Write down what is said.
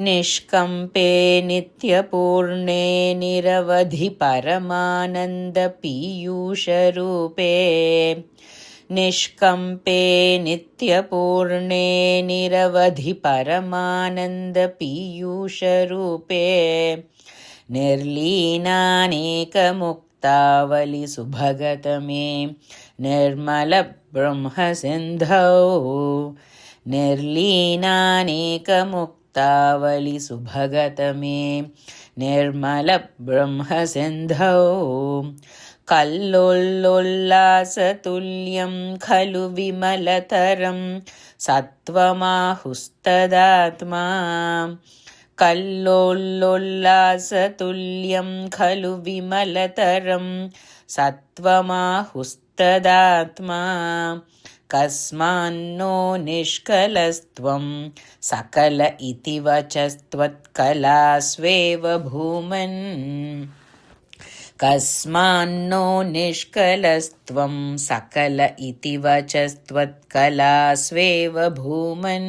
निष्कम्पे नित्यपूर्णे निरवधि परमानन्दपीयूषरूपे निष्कम्पे नित्यपूर्णे निरवधि परमानन्दपीयूषरूपे निर्लीनानेकमुक्तावलिसुभगतमे निर्मलब्रह्मसिन्धौ निर्लीनानेकमुक्तावलिसुभगतमे निर्मलब्रह्मसिन्धौ कल्लोल्लोल्लासतुल्यं खलु विमलतरं सत्त्वमाहुस्तदात्मा कल्लोल्लोल्लासतुल्यं खलु विमलतरं सत्त्वमाहुस्तदात्मा कस्मान्नो निष्कलस्त्वं सकल इति वचस्त्वत्कलास्वेव भूमन् कस्मान्नो निष्कलस्त्वं सकल इति वचस्त्वत्कलास्वेव भूमन्।